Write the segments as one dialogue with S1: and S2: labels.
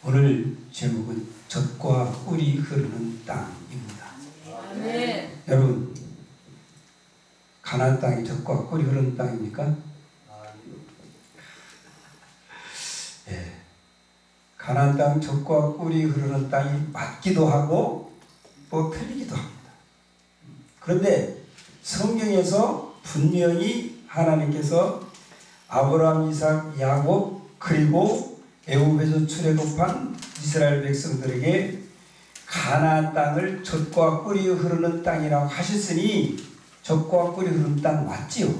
S1: 오늘 제목은 젖과 꿀이 흐르는 땅입니다.
S2: 네.
S1: 여러분, 가나안 땅이 젖과 꿀이 흐르는 땅입니까? 예. 가나안 땅 젖과 꿀이 흐르는 땅이 맞기도 하고 또 틀리기도 합니다. 그런데 성경에서 분명히 하나님께서 아브라함, 이삭, 야곱 그리고 애굽에서 출애굽한 이스라엘 백성들에게 가나안 땅을 젖과 꿀이 흐르는 땅이라고 하셨으니 젖과 꿀이 흐르는 땅 맞지요?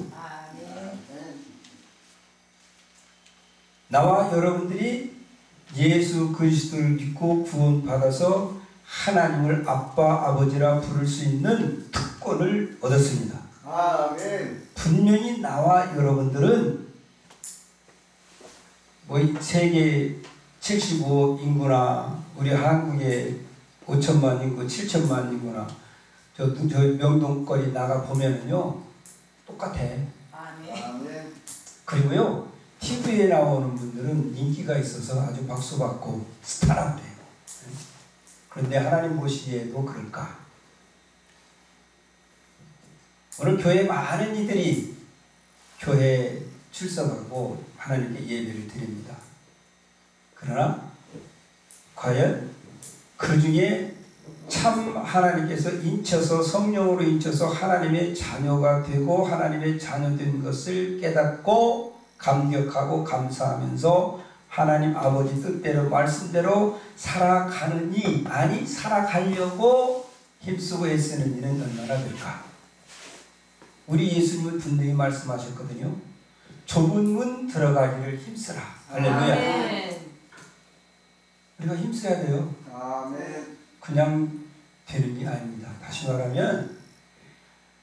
S1: 나와 여러분들이 예수 그리스도를 믿고 구원받아서 하나님을 아빠, 아버지라 부를 수 있는 특권을 얻었습니다.
S3: 아멘.
S1: 분명히 나와 여러분들은 세계 75억 인구나 우리 한국의 5천만 인구, 7천만 인구나 저 명동거리 나가 보면은요 똑같아.
S3: 아멘.
S1: 그리고요 TV에 나오는 분들은 인기가 있어서 아주 박수받고 스타라고 해요. 그런데 하나님 보시기에도 그럴까? 오늘 교회 많은 이들이 교회에 출석하고 하나님께 예배를 드립니다. 그러나 과연 그 중에 참 하나님께서 인쳐서 성령으로 인쳐서 하나님의 자녀가 되고 하나님의 자녀된 것을 깨닫고 감격하고 감사하면서 하나님 아버지 뜻대로 말씀대로 살아가느니 아니 살아가려고 힘쓰고 애쓰는 이는 얼마나 될까? 우리 예수님은 분명히 말씀하셨거든요. 좁은 문 들어가기를 힘쓰라. 할렐루야. 우리가 힘써야 돼요.
S3: 아멘.
S1: 그냥 되는 게 아닙니다. 다시 말하면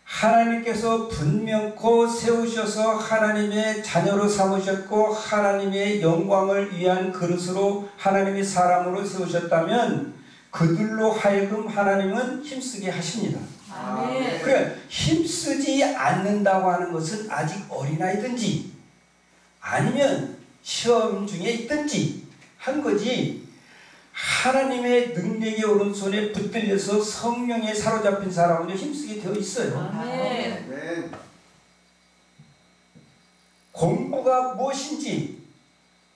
S1: 하나님께서 분명코 세우셔서 하나님의 자녀로 삼으셨고 하나님의 영광을 위한 그릇으로 하나님의 사람으로 세우셨다면 그들로 하여금 하나님은 힘쓰게 하십니다.
S2: 아멘.
S1: 그래, 힘쓰지 않는다고 하는 것은 아직 어린아이든지 아니면 시험 중에 있든지 한 거지 하나님의 능력의 오른손에 붙들려서 성령에 사로잡힌 사람은 힘쓰게 되어 있어요.
S2: 아멘.
S3: 아멘.
S1: 공부가 무엇인지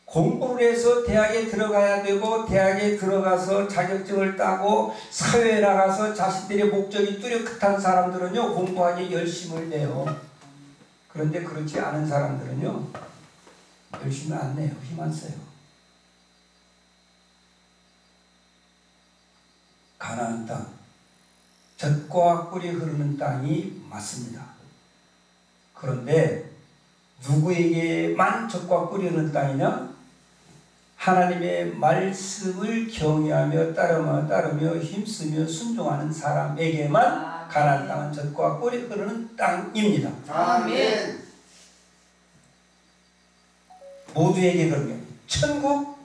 S1: 공부를 해서 대학에 들어가야 되고 대학에 들어가서 자격증을 따고 사회에 나가서 자신들의 목적이 뚜렷한 사람들은요 공부하기 열심을 내요. 그런데 그렇지 않은 사람들은요 열심히 안 내요. 힘 안 써요. 가나안 땅 젖과 꿀이 흐르는 땅이 맞습니다. 그런데 누구에게만 젖과 꿀이 흐르는 땅이냐? 하나님의 말씀을 경외하며 따르며 힘쓰며 순종하는 사람에게만 가나안 땅은 젖과 꿀이 흐르는 땅입니다.
S3: 아멘.
S1: 모두에게 그러면 천국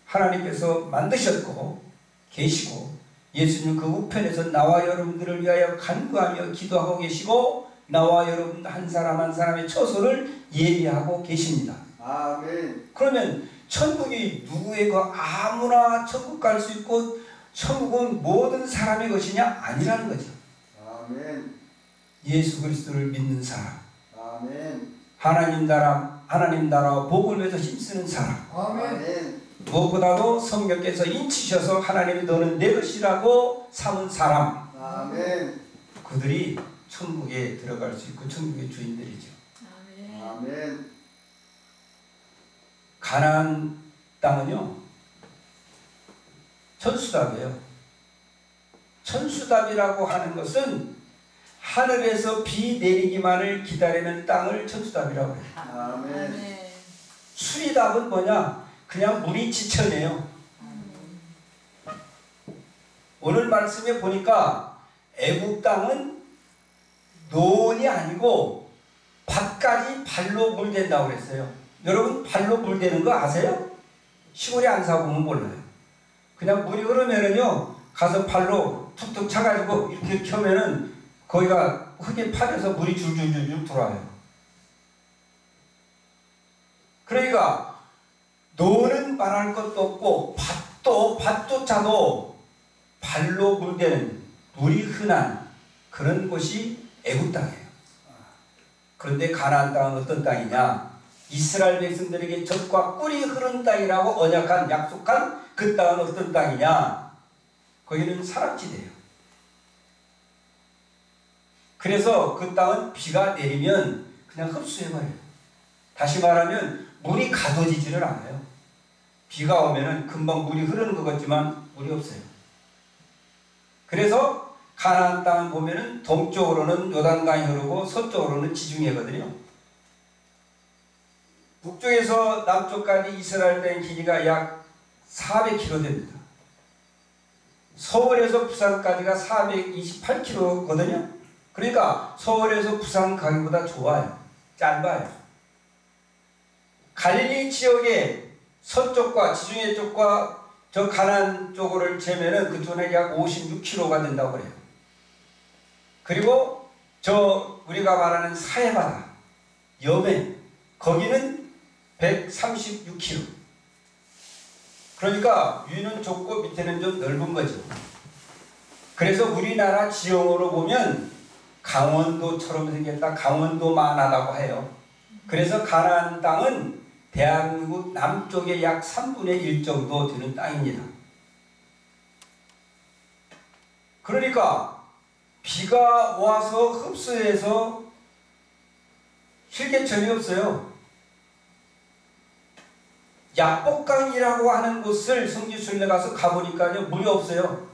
S1: 하나님께서 만드셨고 계시고 예수님 그 우편에서 나와 여러분들을 위하여 간구하며 기도하고 계시고 나와 여러분 한 사람 한 사람의 처소를 예비하고 계십니다.
S3: 아멘.
S1: 그러면 천국이 누구에게 아무나 천국 갈 수 있고 천국은 모든 사람의 것이냐? 아니라는 거죠.
S3: 아멘.
S1: 예수 그리스도를 믿는 사람,
S3: 아멘.
S1: 하나님 나라와 복을 위해서 힘쓰는 사람,
S3: 아멘.
S1: 무엇보다도 성령께서 인치셔서 하나님이 너는 내 것이라고 삼은 사람,
S3: 아멘.
S1: 그들이 천국에 들어갈 수 있고 천국의 주인들이죠.
S3: 아멘.
S1: 가나안 땅은요 천수답이에요. 천수답이라고 하는 것은 하늘에서 비 내리기만을 기다리는 땅을 천수답이라고 해요.
S3: 아멘.
S1: 수리답은 뭐냐? 그냥 물이 지천이에요. 오늘 말씀에 보니까 애굽 땅은 논이 아니고 밭까지 발로 물댄다고 그랬어요. 여러분 발로 물대는 거 아세요? 시골에 안 사보면 몰라요. 그냥 물이 흐르면은요 가서 발로 툭툭 차가지고 이렇게 켜면은 거기가 흙에 파져서 물이 줄줄줄줄 들어와요. 그러니까 노는 말할 것도 없고 밭도 또 밭조차도 발로 물대는 물이 흔한 그런 곳이 애굽 땅이에요. 그런데 가나안 땅은 어떤 땅이냐? 이스라엘 백성들에게 젖과 꿀이 흐르는 땅이라고 언약한 약속한 그 땅은 어떤 땅이냐? 거기는 사락지대예요. 그래서 그 땅은 비가 내리면 그냥 흡수해버려요. 다시 말하면 물이 가둬지지를 않아요. 비가 오면은 금방 물이 흐르는 것 같지만 물이 없어요. 그래서 가나안 땅을 보면은 동쪽으로는 요단강이 흐르고 서쪽으로는 지중해거든요. 북쪽에서 남쪽까지 이스라엘 땅의 길이가 약 400km 됩니다. 서울에서 부산까지가 428km거든요. 그러니까 서울에서 부산 가기보다 좋아요. 짧아요. 갈릴리 지역의 서쪽과 지중해 쪽과 저 가나안 쪽을 재면은 그쪽은 약 56km가 된다고 그래요. 그리고 저 우리가 말하는 사해바다, 여멘, 거기는 136km. 그러니까 위는 좁고 밑에는 좀 넓은 거죠. 그래서 우리나라 지형으로 보면 강원도처럼 생겼다, 강원도만하다고 해요. 그래서 가나안 땅은 대한민국 남쪽의 약 3분의 1 정도 되는 땅입니다. 그러니까 비가 와서 흡수해서 실개천이 없어요. 야복강이라고 하는 곳을 성지순례 가서 가보니까요, 물이 없어요.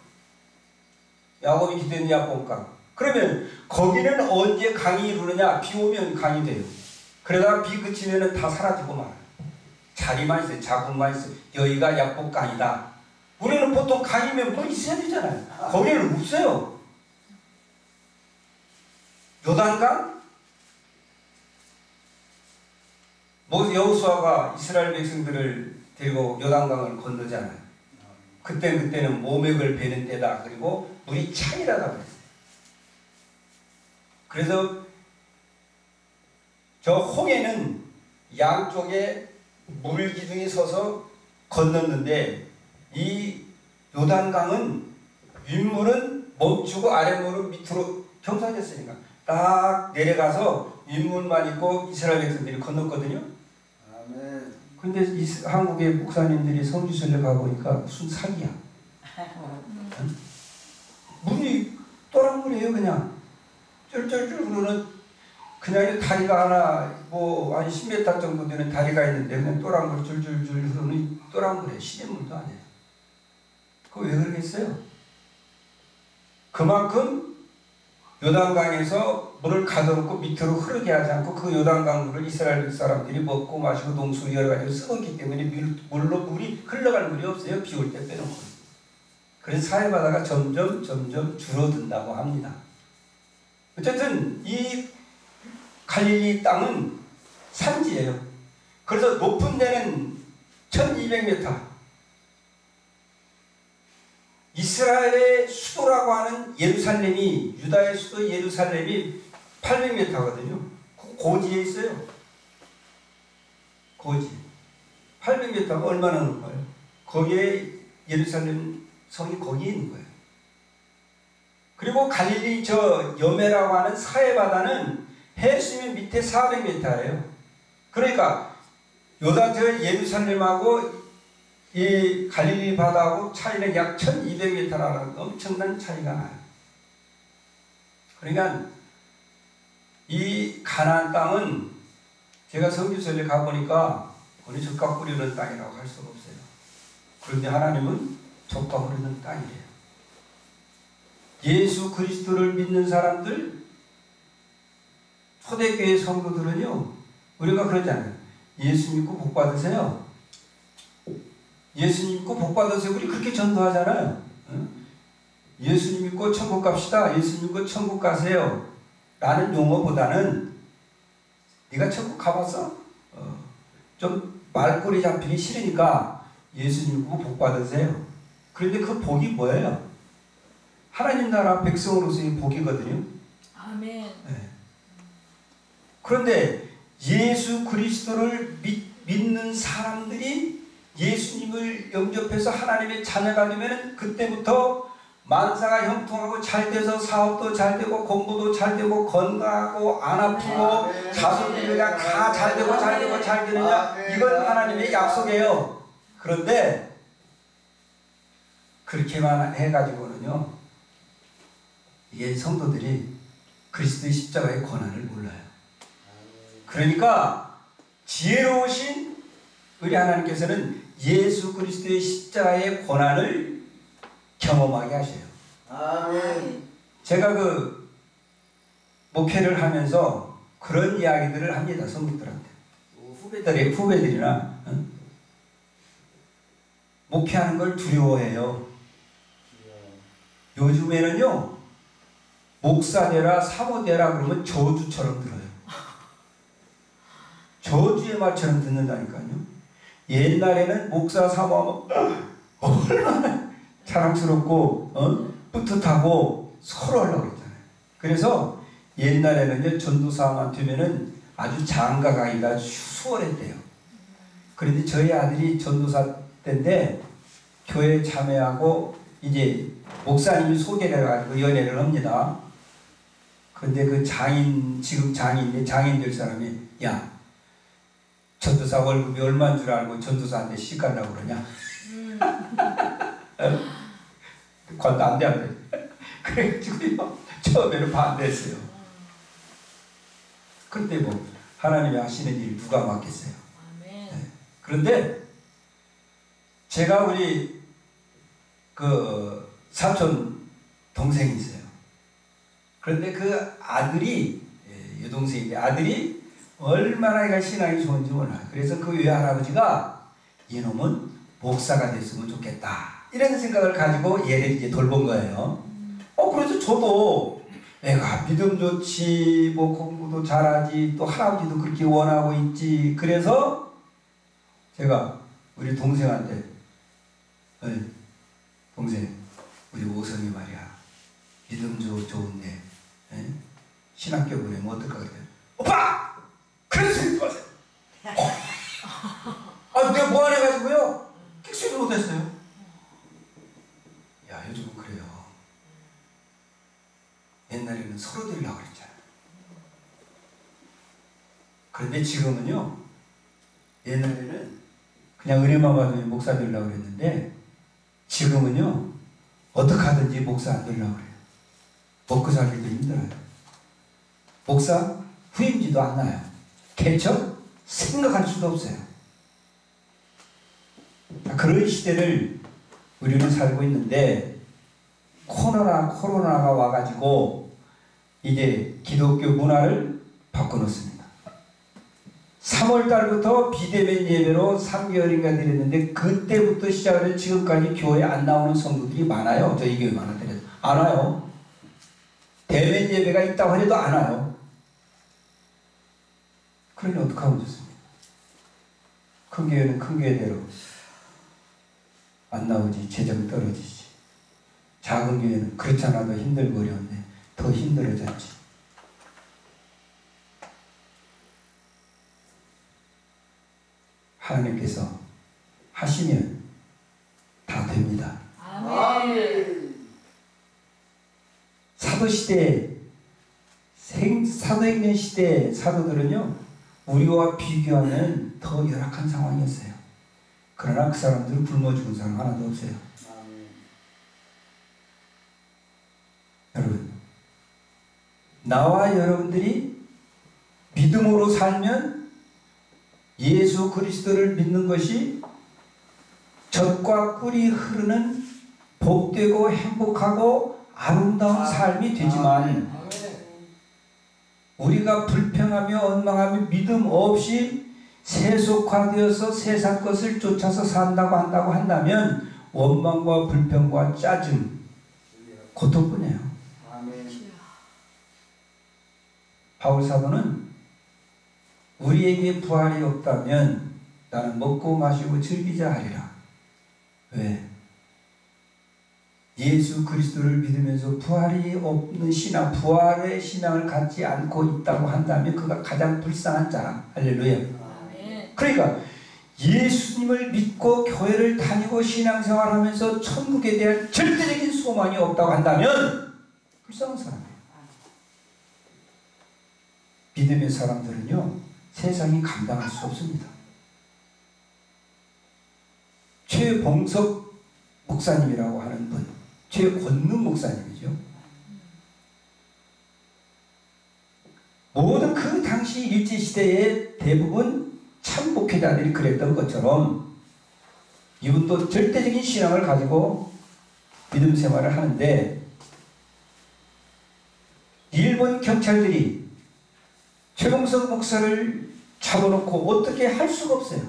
S1: 야곱이 기도했는 야복강. 그러면 거기는 언제 강이 이루느냐? 비 오면 강이 돼요. 그러다가 비 그치면 다 사라지고 말아요. 자리만 있어요. 자국만 있어요. 여기가 야복강이다. 우리는 보통 강이면 물 있어야 되잖아요. 거기는 없어요. 요단강? 여호수아가 이스라엘 백성들을 데리고 요단강을 건너잖아요. 그때는 모맥을 베는 때다. 그리고 물이 차이라고 그랬어요. 그래서 저 홍해는 양쪽에 물 기둥이 서서 건넜는데 이 요단강은 윗물은 멈추고 아랫물은 밑으로 경사됐으니까 딱 내려가서 윗물만 있고 이스라엘 백성들이 건넜거든요.
S3: 아멘.
S1: 근데 한국의 목사님들이 성지순례 가보니까 무슨 사기야. 물이 또랑물이에요. 그냥 쫄쫄쫄 흐르는, 그냥 다리가 하나 한 10m 정도 되는 다리가 있는데 그냥 또랑물 줄줄줄 흐르는 또랑물이에요. 시냇물도 아니에요. 그거 왜 그러겠어요? 그만큼 요단강에서 물을 가둬놓고 밑으로 흐르게 하지 않고 그 요단강 물을 이스라엘 사람들이 먹고 마시고 농수 여러 가지로 쓰었기 때문에 물이 흘러갈 물이 없어요. 비 올 때 빼놓고. 그래서 사해바다가 점점 줄어든다고 합니다. 어쨌든 이 갈릴리 땅은 산지예요. 그래서 높은 데는 1200m, 이스라엘의 수도라고 하는 예루살렘이, 유다의 수도 예루살렘이 800m거든요. 고지에 있어요. 고지. 800m가 얼마나 높아요? 거기에 예루살렘 성이 거기에 있는 거예요. 그리고 갈릴리 저 여메라고 하는 사해바다는 해수면 밑에 400m예요. 그러니까 요단 저 예루살렘하고 이 갈릴리 바다하고 차이는 약 1200m라는 엄청난 차이가 나요. 그러니까 이 가나안 땅은 제가 성지순례 가보니까 어느 젖과 뿌리는 땅이라고 할 수가 없어요. 그런데 하나님은 젖과 흐르는 땅이래요. 예수 그리스도를 믿는 사람들, 초대교회 성도들은요, 우리가 그러잖아요. 예수 믿고 복 받으세요. 예수님 믿고 복 받으세요. 우리 그렇게 전도하잖아요. 예수님 믿고 천국 갑시다. 예수님 믿고 천국 가세요. 라는 용어보다는 네가 천국 가봤어? 좀 말꼬리 잡히기 싫으니까 예수님 믿고 복 받으세요. 그런데 그 복이 뭐예요? 하나님 나라 백성으로서의 복이거든요.
S2: 아멘.
S1: 네. 그런데 예수 그리스도를 믿는 사람들이 예수님을 영접해서 하나님의 자녀가 되면 그때부터 만사가 형통하고 잘 돼서 사업도 잘 되고 공부도 잘 되고 건강하고 안 아프고 자손들이 그냥 다 잘 되고 잘 되고 잘 되느냐, 이건 하나님의 약속이에요. 그런데 그렇게만 해가지고는요, 이게 성도들이 그리스도의 십자가의 권한을 몰라요. 그러니까 지혜로우신 우리 하나님께서는 예수 그리스도의 십자가의 권한을 경험하게 하셔요.
S3: 아멘.
S1: 제가 그 목회를 하면서 그런 이야기들을 합니다. 성도들한테. 후배들이나 목회하는 걸 두려워해요. 요즘에는요, 목사 되라 사모 되라 그러면 저주처럼 들어요. 저주의 말처럼 듣는다니까요. 옛날에는 목사 사모하면 얼마나 자랑스럽고 뿌듯하고 서로 하려고 그랬잖아요. 그래서 옛날에는요, 전도사만 되면은 아주 장가가기가 수월했대요. 그런데 저희 아들이 전도사 때인데 교회 참여하고 이제 목사님이 소개를 해가지고 연애를 합니다. 그런데 그 장인, 지금 장인인데 장인 될 사람이, 야, 전도사 월급이 얼마인 줄 알고 전도사한테 시가려고 그러냐? 그건 안 돼, 안 돼. 그래가지고요, 처음에는 반대했어요. 그런데 뭐 하나님이 하시는 일 누가 맡겠어요? 네. 그런데 제가 우리 그 사촌 동생이 있어요. 그런데 그 아들이, 여동생인데 아들이 얼마나 얘가 신앙이 좋은지 몰라요. 그래서 그 외할아버지가 이놈은 목사가 됐으면 좋겠다, 이런 생각을 가지고 얘를 이제 돌본 거예요. 그래서 저도 애가 믿음 좋지, 뭐 공부도 잘하지, 또 할아버지도 그렇게 원하고 있지. 그래서 제가 우리 동생한테, 동생, 우리 오성이 말이야, 믿음 좋은데 신학교 보내면 어떨까 그래. 오빠! 그래서 내가 뭐 안 해가지고요, 킥수를 못했어요. 야, 요즘은 그래요. 옛날에는 서로 되려고 그랬잖아요. 그런데 지금은요, 옛날에는 그냥 은혜만 받으면 목사 되려고 그랬는데 지금은요, 어떻게 하든지 목사 안 되려고 그래요. 먹고 살기도 힘들어요. 목사 후임지도 안 나요. 개척 생각할 수도 없어요. 그런 시대를 우리는 살고 있는데, 코로나가 와가지고 이제 기독교 문화를 바꿔놓습니다. 3월 달부터 비대면 예배로 3개월인가 드렸는데 그때부터 시작해서 지금까지 교회 안 나오는 성도들이 많아요. 저희 교회 많아들어도 안 와요. 대면 예배가 있다고 해도 안 와요. 그러니 어떡하면 좋습니까? 큰 교회는 큰 교회대로 안 나오지, 재정이 떨어지지. 작은 교회는 그렇지 않아도 힘들고 어려운데 더 힘들어졌지. 하나님께서 하시면 다 됩니다.
S2: 아멘.
S1: 사도시대, 사도행전 시대 사도들은요, 우리와 비교하면 더 열악한 상황이었어요. 그러나 그 사람들은 굶어 죽은 사람 하나도 없어요. 여러분, 나와 여러분들이 믿음으로 살면 예수 그리스도를 믿는 것이 젖과 꿀이 흐르는 복되고 행복하고 아름다운 삶이 되지만, 우리가 불평하며 원망하며 믿음 없이 세속화되어서 세상 것을 쫓아서 산다고 한다면 원망과 불평과 짜증, 고통뿐이에요. 바울 사도는 우리에게 부활이 없다면 나는 먹고 마시고 즐기자 하리라. 왜? 예수 그리스도를 믿으면서 부활이 없는 신앙, 부활의 신앙을 갖지 않고 있다고 한다면 그가 가장 불쌍한 자라. 할렐루야.
S2: 아멘.
S1: 그러니까 예수님을 믿고 교회를 다니고 신앙생활하면서 천국에 대한 절대적인 소망이 없다고 한다면 불쌍한 사람이에요. 믿음의 사람들은요, 세상이 감당할 수 없습니다. 최봉석 목사님이라고 하는 분, 최권능 목사님이죠. 모든 그 당시 일제시대의 대부분 참목회자들이 그랬던 것처럼 이분도 절대적인 신앙을 가지고 믿음 생활을 하는데, 일본 경찰들이 최봉석 목사를 잡아놓고 어떻게 할 수가 없어요.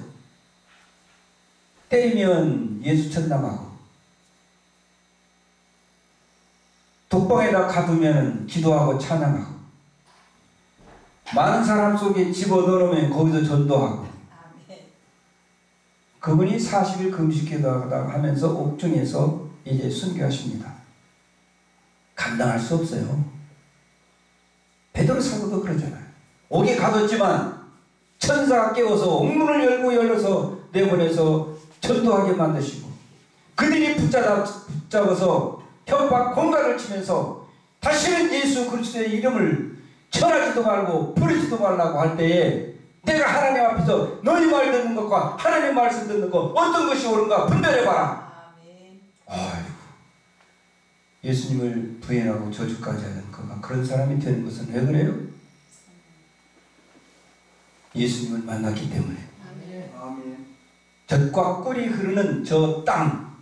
S1: 때리면 예수 천당하고, 독방에다 가두면 기도하고 찬양하고, 많은 사람 속에 집어넣으면 거기서 전도하고. 그분이 40일 금식기도하다가 하면서 옥중에서 이제 순교하십니다. 감당할 수 없어요. 베드로 사도도 그러잖아요. 옥에 가뒀지만 천사가 깨워서 옥문을 열고 열어서 내보내서 전도하게 만드시고, 그들이 붙잡아서 협박 공갈을 치면서 다시는 예수 그리스도의 이름을 전하지도 말고 부르지도 말라고 할 때에 내가 하나님 앞에서 너희 말 듣는 것과 하나님 말씀 듣는 것 어떤 것이 옳은가 분별해봐라. 아이고, 예수님을 부인하고 저주까지 하는 그런 사람이 되는 것은 왜 그래요? 예수님을 만났기 때문에.
S3: 아멘.
S1: 젖과 꿀이 흐르는 저 땅,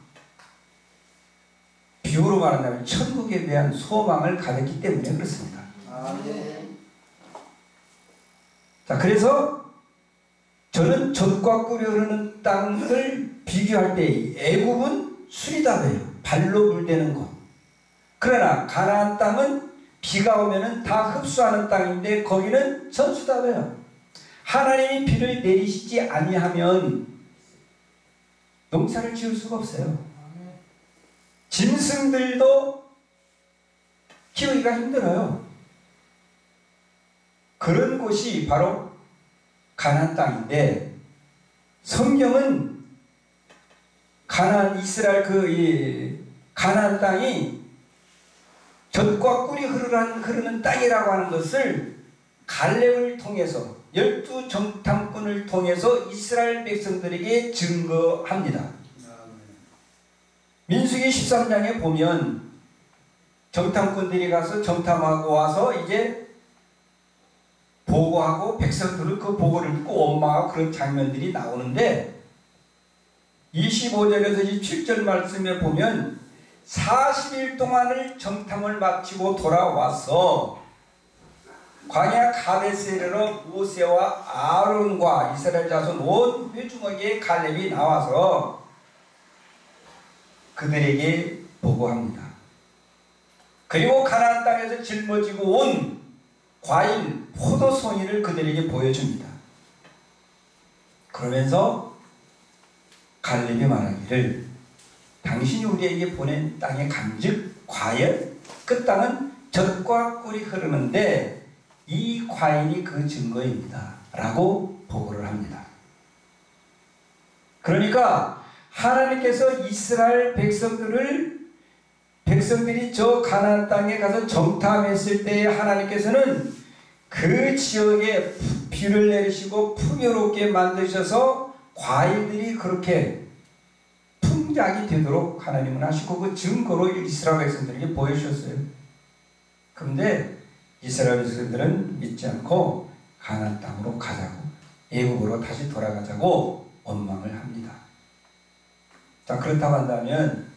S1: 비유로 말한다면 천국에 대한 소망을 가졌기 때문에 그렇습니다.
S3: 아멘.
S1: 자, 그래서 저는 젖과 꿀이 흐르는 땅을 비교할 때 애굽은 수리답이에요. 발로 물대는 곳. 그러나 가나안 땅은 비가 오면은 다 흡수하는 땅인데 거기는 전수답이에요. 하나님이 비를 내리시지 아니하면 농사를 지을 수가 없어요. 짐승들도 키우기가 힘들어요. 그런 곳이 바로 가나안 땅인데, 성경은 가나안 이스라엘 가나안 땅이 젖과 꿀이 흐르는 땅이라고 하는 것을 갈렙을 통해서 12 정탐꾼을 통해서 이스라엘 백성들에게 증거합니다. 민수기 13장에 보면 정탐꾼들이 가서 정탐하고 와서 이제 보고하고 백성들은 그 보고를 듣고 원망하고 그런 장면들이 나오는데, 25절에서 27절 말씀에 보면 40일 동안을 정탐을 마치고 돌아와서 광야 가데스에르러 모세와 아론과 이스라엘 자손 온 회중에게 갈렙이 나와서 그들에게 보고합니다. 그리고 가나안 땅에서 짊어지고 온 과일, 포도송이를 그들에게 보여줍니다. 그러면서 갈렙이 말하기를 당신이 우리에게 보낸 땅의 간즉 과연 그 땅은 젖과 꿀이 흐르는데 이 과일이 그 증거입니다. 라고 보고를 합니다. 그러니까 하나님께서 이스라엘 백성들이 저 가나안 땅에 가서 정탐했을 때에 하나님께서는 그 지역에 비를 내리시고 풍요롭게 만드셔서 과일들이 그렇게 풍작이 되도록 하나님은 하시고 그 증거로 이스라엘 백성들에게 보여주셨어요. 그런데 이스라엘 백성들은 믿지 않고 가나안 땅으로 가자고, 애굽으로 다시 돌아가자고 원망을 합니다. 자, 그렇다고 한다면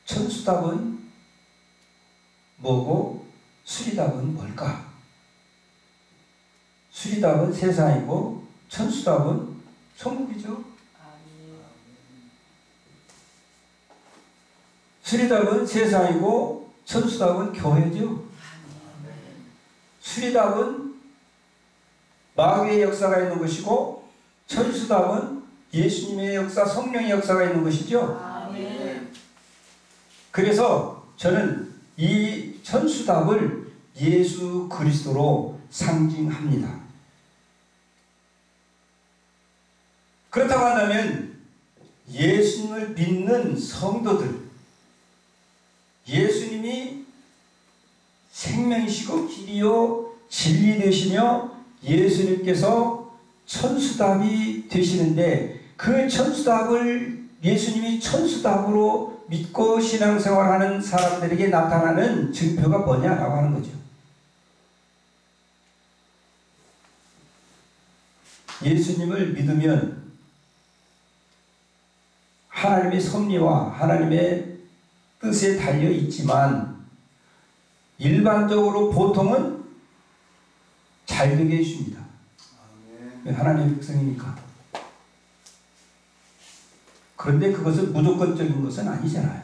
S1: 천수답은 뭐고 수리답은 뭘까? 수리답은 세상이고 천수답은 천국이죠. 수리답은 세상이고 천수답은 교회죠. 수리답은 마귀의 역사가 있는 것이고 천수답은 예수님의 역사, 성령의 역사가 있는 것이죠. 그래서 저는 이 천수답을 예수 그리스도로 상징합니다. 그렇다고 한다면 예수님을 믿는 성도들, 예수님이 생명이시고 길이요 진리 되시며 예수님께서 천수답이 되시는데 그 천수답을 예수님이 천수답으로 믿고 신앙생활하는 사람들에게 나타나는 증표가 뭐냐라고 하는 거죠. 예수님을 믿으면 하나님의 섭리와 하나님의 뜻에 달려 있지만 일반적으로 보통은 잘 되게 해줍니다. 하나님의 백성이니까. 그런데 그것은 무조건적인 것은 아니잖아요.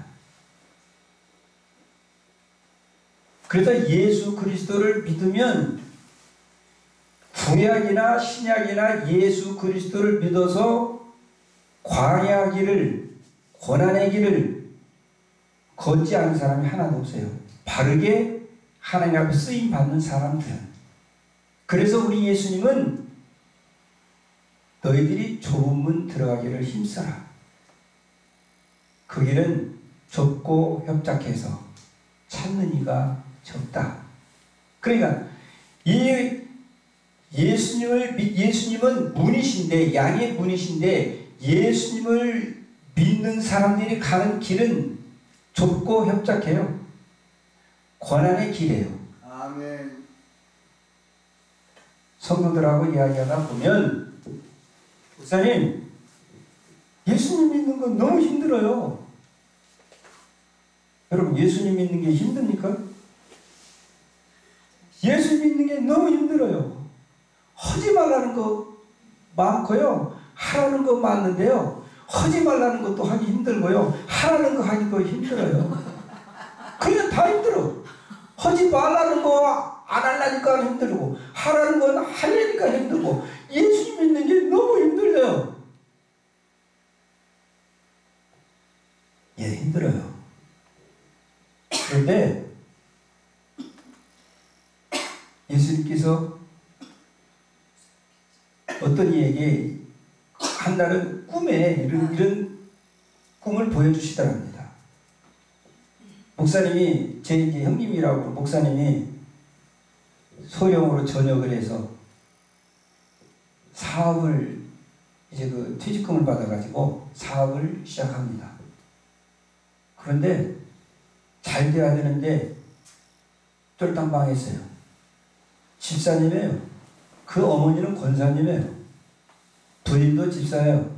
S1: 그래서 예수 그리스도를 믿으면 구약이나 신약이나 예수 그리스도를 믿어서 광야 길을, 고난의 길을 걷지 않은 사람이 하나도 없어요. 바르게 하나님 앞에 쓰임 받는 사람들은. 그래서 우리 예수님은 너희들이 좁은 문 들어가기를 힘써라. 그 길은 좁고 협착해서 찾는 이가 적다. 그러니까 이 예수님은 문이신데, 양의 문이신데 예수님을 믿는 사람들이 가는 길은 좁고 협착해요. 고난의 길이에요.
S3: 아멘.
S1: 성도들하고 이야기하다 보면 목사님, 예수님 믿는 건 너무 힘들어요. 여러분, 예수님 믿는 게 힘듭니까? 예수 믿는 게 너무 힘들어요. 하지 말라는 거 많고요. 하라는 거 많은데요. 하지 말라는 것도 하기 힘들고요. 하라는 거 하기도 힘들어요. 그냥 다 힘들어. 하지 말라는 거 안 하려니까 힘들고, 하라는 건 하려니까 힘들고, 예수 믿는 게 너무 힘들어요. 예, 힘들어요. 그런데 예수님께서 어떤 이에게 한날은 꿈에 이런 꿈을 보여주시더랍니다. 목사님이, 제 이제 형님이라고 목사님이 소령으로 전역을 해서 사업을 이제 그 퇴직금을 받아가지고 사업을 시작합니다. 그런데 잘 돼야 되는데 쫄딱 망했어요. 집사님이에요. 그 어머니는 권사님이에요. 부인도 집사예요.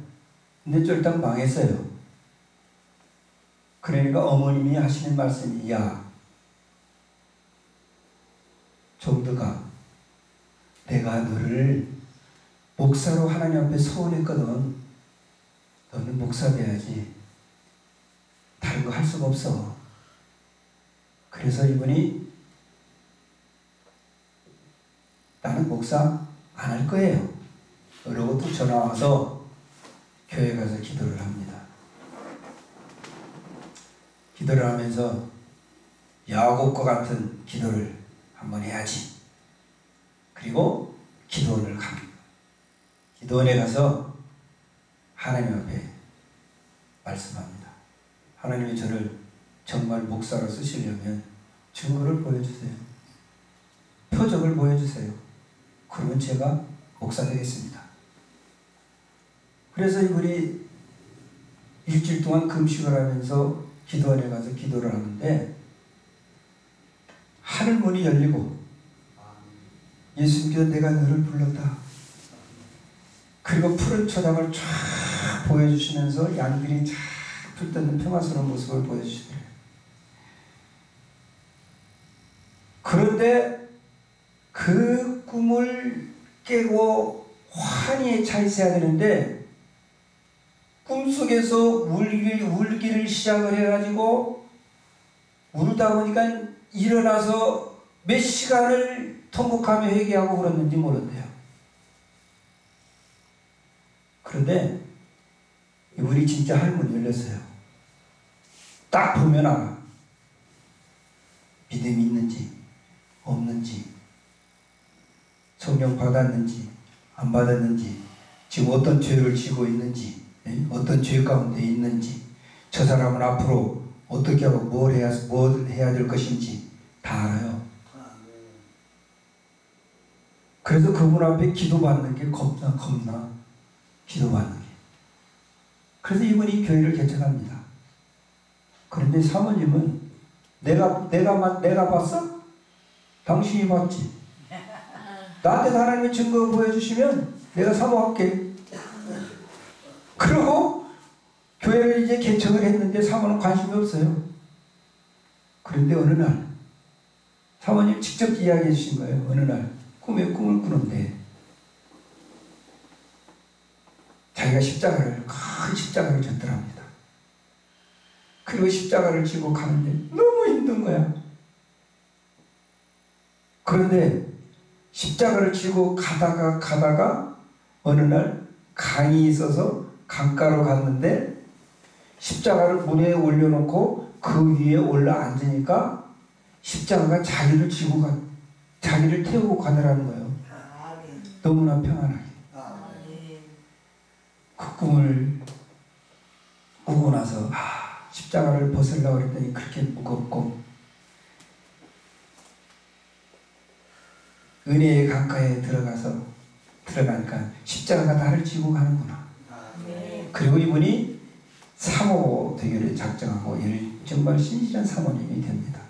S1: 근데 쫄딱 망했어요. 그러니까 어머님이 하시는 말씀이, 야, 종드가, 내가 너를 목사로 하나님 앞에 서원했거든. 너는 목사 돼야지. 다른 거 할 수가 없어. 그래서 이분이 나는 목사 안 할 거예요. 그러고 또 전화 와서 교회 가서 기도를 합니다. 기도를 하면서 야곱과 같은 기도를 한번 해야지. 그리고 기도원을 갑니다. 기도원에 가서 하나님 앞에 말씀합니다. 하나님이 저를 정말 목사로 쓰시려면 증거를 보여주세요. 표적을 보여주세요. 그러면 제가 목사 되겠습니다. 그래서 이분이 일주일 동안 금식을 하면서 기도원에 가서 기도를 하는데 하늘 문이 열리고 예수님께서 내가 너를 불렀다. 그리고 푸른 초장을 쫙 보여주시면서 양들이 쫙 풀뜯는 평화스러운 모습을 보여주시더래요. 그런데 그 꿈을 깨고 환희에 차 있어야 되는데 꿈속에서 울기를 시작을 해가지고 울다 보니까 일어나서 몇 시간을 통곡하며 회개하고 그랬는지 모른대요. 그런데 이분이 진짜 할머니 열렸어요. 딱 보면 알아. 믿음이 있는지 없는지, 성령 받았는지 안 받았는지 지금 어떤 죄를 지고 있는지, 어떤 죄 가운데 있는지, 저 사람은 앞으로 어떻게 하고 뭘 해야 될 것인지 다 알아요. 그래서 그분 앞에 기도받는 게 겁나 기도받는 게. 그래서 이분이 교회를 개척합니다. 그런데 사모님은 내가 봤어? 당신이 봤지. 나한테 하나님의 증거 보여주시면 내가 사모할게. 그리고 교회를 이제 개척을 했는데 사모는 관심이 없어요. 그런데 어느 날 사모님 직접 이야기해 주신 거예요. 어느 날 꿈에 꿈을 꾸는데 자기가 큰 십자가를 졌더랍니다. 그리고 십자가를 지고 가는데 너무 힘든 거야. 그런데 십자가를 지고 가다가 어느 날 강이 있어서 강가로 갔는데 십자가를 물에 올려놓고 그 위에 올라 앉으니까 십자가가 자기를 태우고 가더라는 거예요. 너무나 평안하게. 그 꿈을 꾸고 나서 십자가를 벗으려고 했더니 그렇게 무겁고 은혜의 강가에 들어가니까 십자가가 나를 지고 가는구나. 그리고 이분이 사모 대교를 작정하고 정말 신실한 사모님이 됩니다.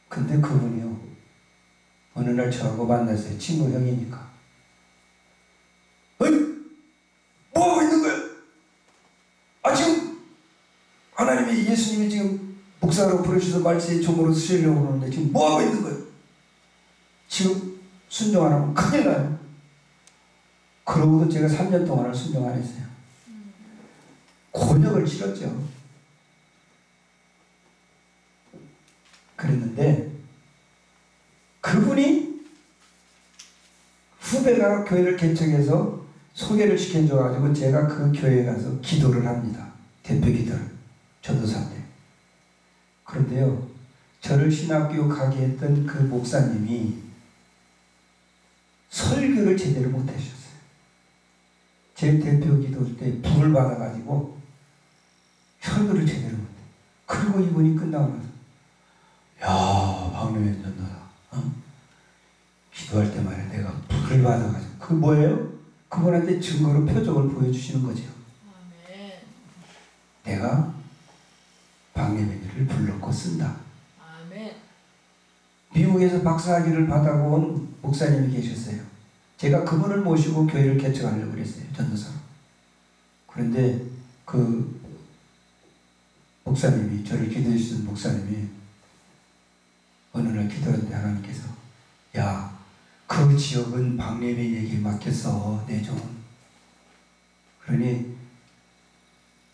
S1: 근데 그분이요, 어느 날 저하고 만났어요. 친구 형이니까. 어이, 뭐하고 있는 거야? 지금 하나님이 예수님이 지금 목사로 부르셔서 말씀의 종으로 쓰시려고 그러는데 지금 뭐하고 있는 거야? 지금 순종 안 하면 큰일 나요. 그러고도 제가 3년 동안을 순종 안 했어요. 곤욕을 치렀죠. 그랬는데 그분이 후배가 교회를 개척해서 소개를 시켜줘가지고 제가 그 교회에 가서 기도를 합니다. 대표 기도를. 전도사인데. 그런데요, 저를 신학교 가게 했던 그 목사님이 설교를 제대로 못하셨어요. 제 대표 기도 때 불을 받아가지고 설교를 제대로 못해. 그리고 이분이 끝나고 나서 야, 박노현 전도사, 기도할 때 말이야 내가 불을 받아가지고 그 뭐예요? 그분한테 증거로 표적을 보여주시는 거죠. 내가 박노현이를 불렀고 쓴다. 미국에서 박사학위를 받아온 목사님이 계셨어요. 제가 그분을 모시고 교회를 개척하려고 그랬어요. 전도사로. 그런데 그 목사님이, 저를 기도해 주신 목사님이 어느 날 기도하는데 하나님께서 야, 그 지역은 박래민에게 맡겼어. 내 종. 그러니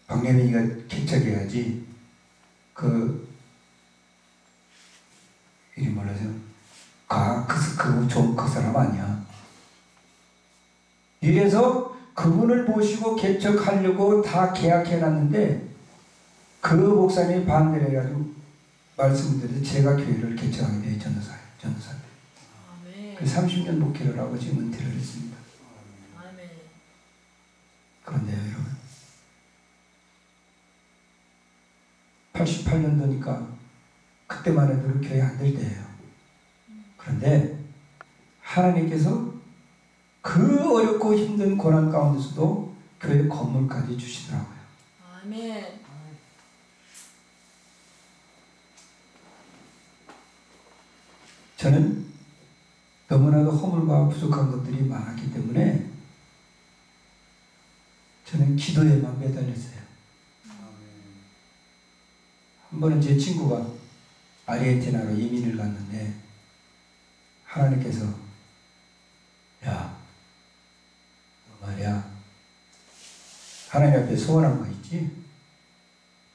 S1: 박래민이가 개척해야지 이리 몰라서 그 사람 아니야. 이래서 그분을 모시고 개척하려고 다 계약해놨는데 그 목사님이 반대를 해가지고 말씀드려서 제가 교회를 개척하게 돼요. 전도사인데. 그 30년 목회를 하고 지금 은퇴를 했습니다. 그런데요, 여러분, 88년도니까 그때만 해도 교회 안 될 때예요. 그런데 하나님께서 그 어렵고 힘든 고난 가운데서도 교회 건물까지 주시더라고요.
S2: 아멘.
S1: 저는 너무나도 허물과 부족한 것들이 많았기 때문에 저는 기도에만 매달렸어요. 한 번은 제 친구가 아르헨티나로 이민을 갔는데 하나님께서 야, 너 말이야, 하나님 앞에 소원한 거 있지?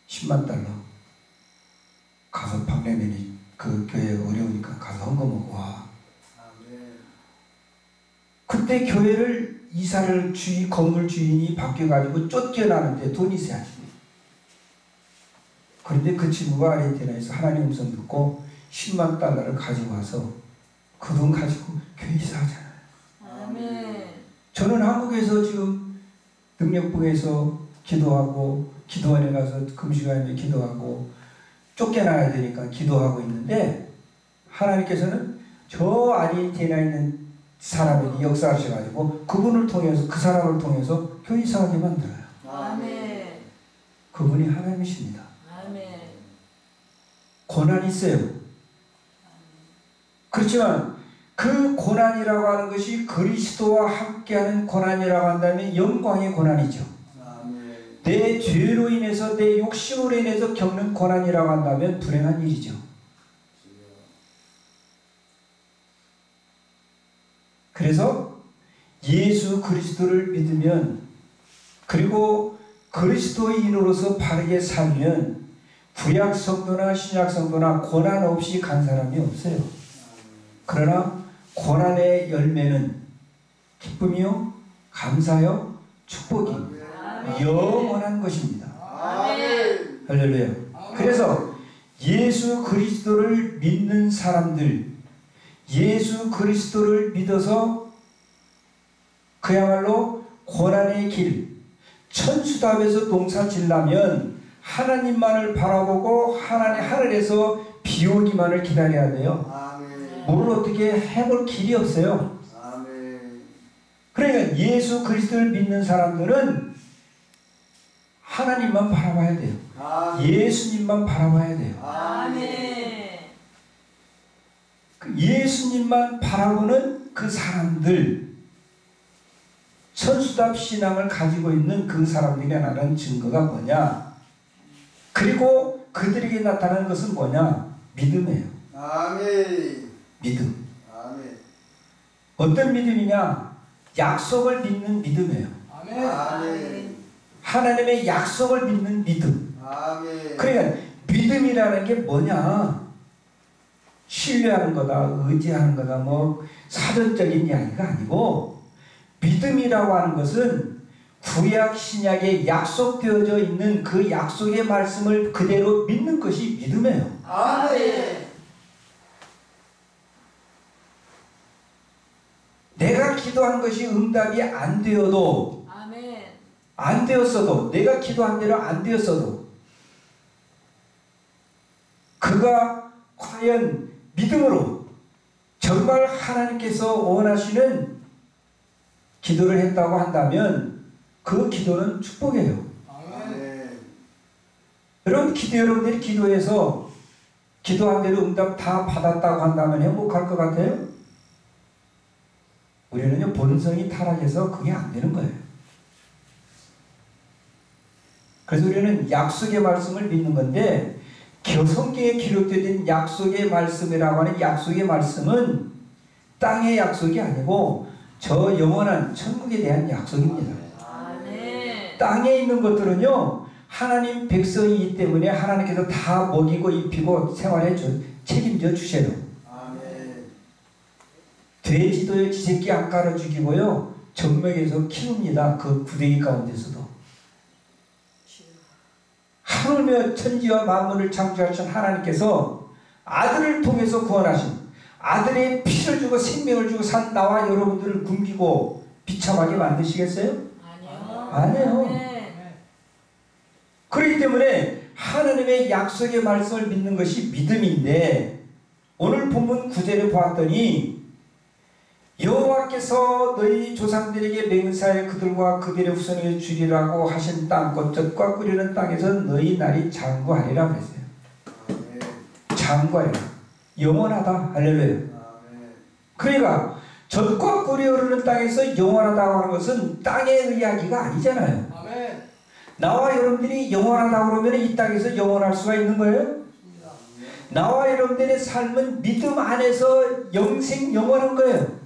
S1: 10만 달러 가서 박래면이 그 교회 어려우니까 가서 헌금 먹고 와. 그때 교회를 이사를 건물 주인이 바뀌어가지고 쫓겨나는데 돈이 있어야지. 그런데 그 친구가 아르헨티나에서 하나님 음성 듣고 10만 달러를 가지고 와서 그 돈 가지고 교회 이사하잖아요.
S2: 아멘.
S1: 저는 한국에서 지금 능력부에서 기도하고 기도원에 가서 금식하며 기도하고 쫓겨나야 되니까 기도하고 있는데 하나님께서는 저 아르헨티나에 있는 사람에게 역사하셔가지고 그분을 통해서 그 사람을 통해서 교회 이사하게 만들어요.
S2: 아멘.
S1: 그분이 하나님이십니다.
S2: 아멘.
S1: 고난이 있어요. 그렇지만 그 고난이라고 하는 것이 그리스도와 함께하는 고난이라고 한다면 영광의 고난이죠. 내 죄로 인해서 내 욕심으로 인해서 겪는 고난이라고 한다면 불행한 일이죠. 그래서 예수 그리스도를 믿으면 그리고 그리스도인으로서 바르게 살면 구약 성도나 신약 성도나 고난 없이 간 사람이 없어요. 그러나 고난의 열매는 기쁨이요 감사요 축복이 영원한 것입니다.
S2: 아멘.
S1: 할렐루야. 그래서 예수 그리스도를 믿는 사람들, 예수 그리스도를 믿어서 그야말로 고난의 길, 천수답에서 농사 질려면 하나님만을 바라보고 하늘에서 비 오기만을 기다려야 돼요. 뭘 어떻게 해볼 길이 없어요. 그러니까 예수 그리스도를 믿는 사람들은 하나님만 바라봐야 돼요. 예수님만 바라봐야 돼요.
S2: 아멘.
S1: 예수님만 바라보는 그 사람들, 천수답 신앙을 가지고 있는 그 사람들이라는 증거가 뭐냐? 그리고 그들에게 나타나는 것은 뭐냐? 믿음이에요. 믿음. 어떤 믿음이냐? 약속을 믿는 믿음이에요. 하나님의 약속을 믿는 믿음. 그러니까 믿음이라는 게 뭐냐? 신뢰하는 거다, 의지하는 거다, 뭐 사전적인 이야기가 아니고 믿음이라고 하는 것은 구약 신약에 약속되어져 있는 그 약속의 말씀을 그대로 믿는 것이 믿음이에요. 내가 기도한 것이 응답이 안 되어도 안 되었어도 내가 기도한 대로 안 되었어도 그가 과연 믿음으로 정말 하나님께서 원하시는 기도를 했다고 한다면 그 기도는 축복이에요. 여러분들이 기도해서 기도한 대로 응답 다 받았다고 한다면 행복할 것 같아요? 우리는요 본성이 타락해서 그게 안 되는 거예요. 그래서 우리는 약속의 말씀을 믿는 건데 성경에 기록되어진 약속의 말씀이라고 하는 약속의 말씀은 땅의 약속이 아니고 저 영원한 천국에 대한 약속입니다. 땅에 있는 것들은요 하나님 백성이기 때문에 하나님께서 다 먹이고 입히고 생활해 책임져 주세요. 돼지도 지새끼 안 깔아 죽이고요 정맥에서 키웁니다. 그 구덩이 가운데서도. 하늘며 천지와 만물을 창조하신 하나님께서 아들을 통해서 구원하신 아들의 피를 주고 생명을 주고 산 나와 여러분들을 굶기고 비참하게 만드시겠어요? 아니에요. 그렇기 때문에 하나님의 약속의 말씀을 믿는 것이 믿음인데 오늘 본문 9절에 보았더니 여호와께서 너희 조상들에게 맹세하여 그들과 그들의 후손에게 주리라고 하신 땅 곧 젖과 끓이는 땅에서 너희 날이 장구하리라 그랬어요. 장구하리라. 영원하다. 할렐루야. 그러니까 젖과 꿀이 흐르는 땅에서 영원하다고 하는 것은 땅의 이야기가 아니잖아요. 나와 여러분들이 영원하다고 그러면 이 땅에서 영원할 수가 있는 거예요? 나와 여러분들의 삶은 믿음 안에서 영생 영원한 거예요.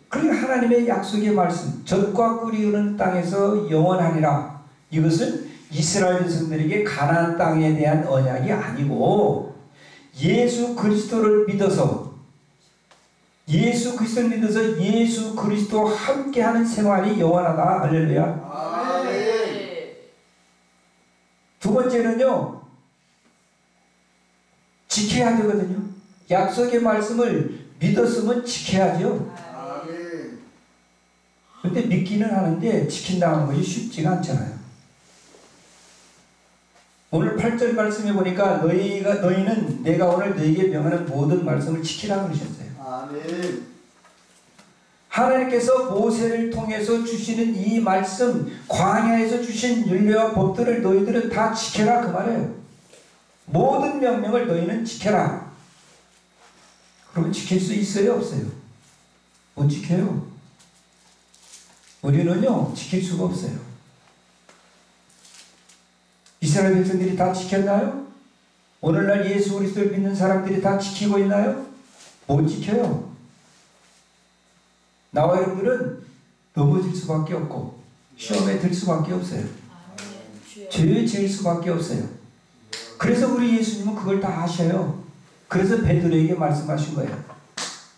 S1: 그러니까 하나님의 약속의 말씀 젖과 꿀이 흐르는 땅에서 영원하리라. 이것은 이스라엘 백성들에게 가나안 땅에 대한 언약이 아니고 예수 그리스도를 믿어서 예수 그리스도와 함께하는 생활이 영원하다. 할렐루야. 두 번째는요 지켜야 되거든요. 약속의 말씀을 믿었으면 지켜야죠.
S3: 아멘.
S1: 근데 믿기는 하는데 지킨다는 것이 쉽지가 않잖아요. 오늘 8절 말씀에 보니까 너희는 내가 오늘 너희에게 명하는 모든 말씀을 지키라 그러셨어요.
S3: 아멘.
S1: 하나님께서 모세를 통해서 주시는 이 말씀, 광야에서 주신 율례와 법들을 너희들은 다 지켜라 그 말이에요. 모든 명령을 너희는 지켜라. 그러면 지킬 수 있어요, 없어요? 못 지켜요. 우리는요, 지킬 수가 없어요. 이스라엘 백성들이 다 지켰나요? 오늘날 예수 그리스도를 믿는 사람들이 다 지키고 있나요? 못 지켜요. 나와 여러분들은 넘어질 수밖에 없고 시험에 들 수밖에 없어요. 죄에 질 수밖에 없어요. 그래서 우리 예수님은 그걸 다 아셔요. 그래서 베드로에게 말씀하신 거예요.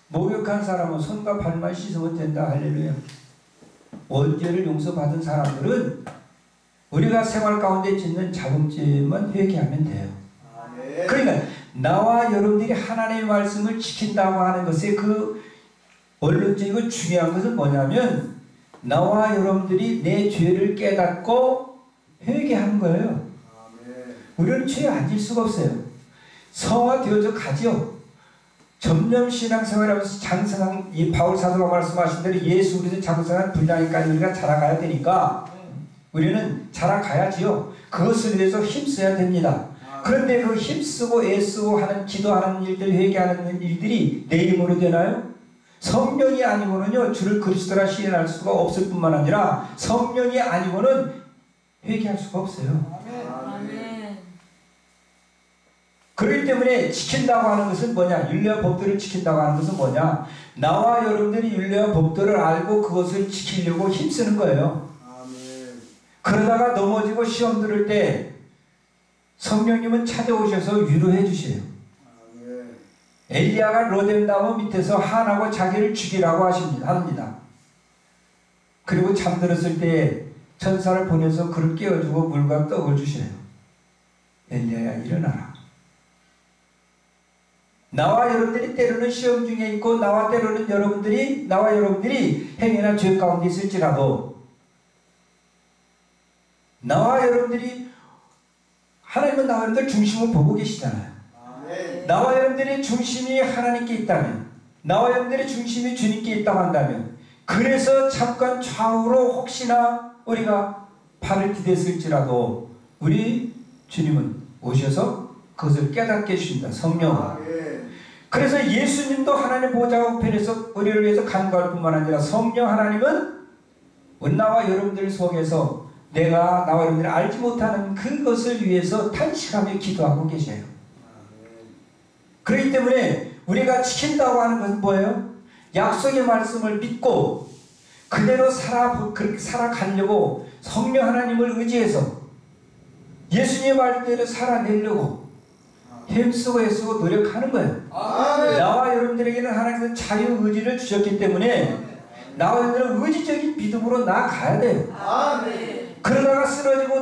S1: 목욕한 사람은 손과 발만 씻으면 된다. 할렐루야. 원죄를 용서받은 사람들은 우리가 생활 가운데 짓는 자금죄만 회개하면 돼요.
S3: 아멘.
S1: 그러니까 나와 여러분들이 하나님의 말씀을 지킨다고 하는 것의 그 원론적이고 중요한 것은 뭐냐면 나와 여러분들이 내 죄를 깨닫고 회개하는 거예요.
S3: 아멘.
S1: 우리는 죄에 앉을 수가 없어요. 성화되어져 가죠. 점점 신앙생활하면서 장성한 이 바울 사도가 말씀하신 대로 예수 그리스도 장성한 분량까지 우리가 자라가야 되니까 우리는 자라가야지요. 그것을 위해서 힘써야 됩니다. 그런데 그 힘쓰고 애쓰고 하는 기도하는 일들 회개하는 일들이 내 힘으로 되나요? 성령이 아니고는요 주를 그리스도라 시인할 수가 없을 뿐만 아니라 성령이 아니고는 회개할 수가 없어요.
S2: 아멘.
S1: 그렇기 때문에 지킨다고 하는 것은 뭐냐? 율례와 법들을 지킨다고 하는 것은 뭐냐? 나와 여러분들이 율례와 법들을 알고 그것을 지키려고 힘쓰는 거예요.
S3: 아멘.
S1: 그러다가 넘어지고 시험 들을 때 성령님은 찾아오셔서 위로해 주세요.
S3: 아멘.
S1: 엘리야가 로뎀나무 밑에서 한하고 자기를 죽이라고 합니다. 그리고 잠들었을 때 천사를 보내서 그를 깨워주고 물과 떡을 주시네요. 엘리야야 일어나라. 나와 여러분들이 때로는 시험 중에 있고 나와 여러분들이 행위나 죄 가운데 있을지라도 나와 여러분들이 하나님은 나와 여러분들 중심을 보고 계시잖아요.
S3: 아멘.
S1: 나와 여러분들의 중심이 하나님께 있다면 나와 여러분들의 중심이 주님께 있다고 한다면 그래서 잠깐 좌우로 혹시나 우리가 발을 디뎠을지라도 우리 주님은 오셔서 그것을 깨닫게 해주신다. 성령은.
S3: 아멘.
S1: 그래서 예수님도 하나님 보좌 우편에서 우리를 위해서 간구할 뿐만 아니라 성령 하나님은 나와 여러분들 속에서 내가 나와 여러분들이 알지 못하는 그것을 위해서 탄식하며 기도하고 계셔요. 그렇기 때문에 우리가 지킨다고 하는 것은 뭐예요? 약속의 말씀을 믿고 그대로 그렇게 살아가려고 성령 하나님을 의지해서 예수님의 말대로 살아내려고 힘쓰고 애쓰고 노력하는 거예요.
S3: 아멘.
S1: 나와 여러분들에게는 하나님은 자유의지를 주셨기 때문에 나와 여러분들은 의지적인 믿음으로 나아가야 돼요.
S3: 아멘.
S1: 그러다가 쓰러지고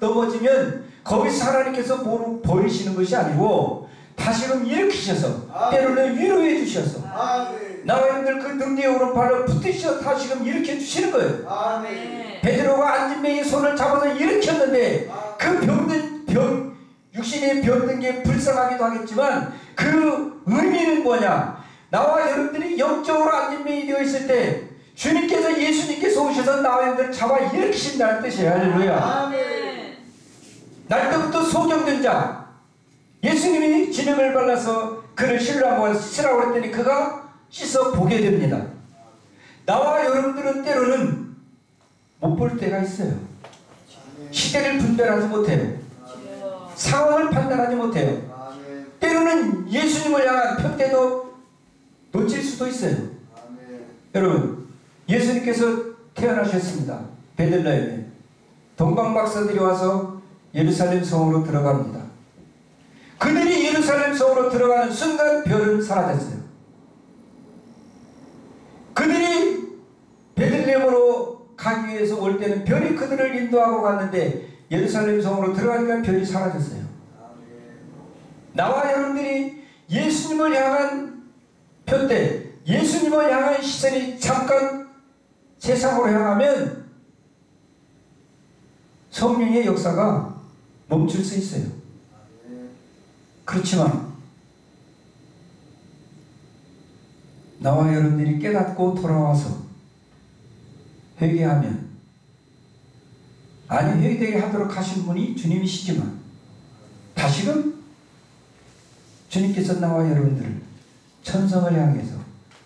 S1: 넘어지면 거기서 하나님께서 버리시는 것이 아니고 다시금 일으키셔서 때로는 위로해 주셔서
S3: 아멘.
S1: 나와 여러분들 그 능력의 오른팔을 붙드셔서 다시금 일으켜 주시는 거예요.
S3: 아멘.
S1: 베드로가 안진뱅이 손을 잡아서 일으켰는데 그 육신이 병든 게 불쌍하기도 하겠지만 그 의미는 뭐냐? 나와 여러분들이 영적으로 안진뱅이 되어 있을 때 주님께서 예수님께서 오셔서 나와 여러분들을 잡아 일으키신다는 뜻이에요. 할렐루야.
S3: 아멘.
S1: 날 때부터 소경된 자 예수님이 진흙을 발라서 그를 신라고 씻으라고 했더니 그가 씻어 보게 됩니다. 나와 여러분들은 때로는 못 볼 때가 있어요. 시대를 분별하지 못해요. 상황을 판단하지 못해요.
S3: 아멘.
S1: 때로는 예수님을 향한 편대도 놓칠 수도 있어요.
S3: 아멘.
S1: 여러분 예수님께서 태어나셨습니다. 베들레헴에 동방박사들이 와서 예루살렘 성으로 들어갑니다. 그들이 예루살렘 성으로 들어가는 순간 별은 사라졌어요. 그들이 베들레헴으로 가기 위해서 올 때는 별이 그들을 인도하고 갔는데 예루살렘 성으로 들어가니까 별이 사라졌어요. 나와 여러분들이 예수님을 향한 표대, 예수님을 향한 시선이 잠깐 세상으로 향하면 성령의 역사가 멈출 수 있어요. 그렇지만 나와 여러분들이 깨닫고 돌아와서 회개하면, 아니 회개되게 하도록 하신 분이 주님이시지만 다시금 주님께서 나와 여러분들을 천성을 향해서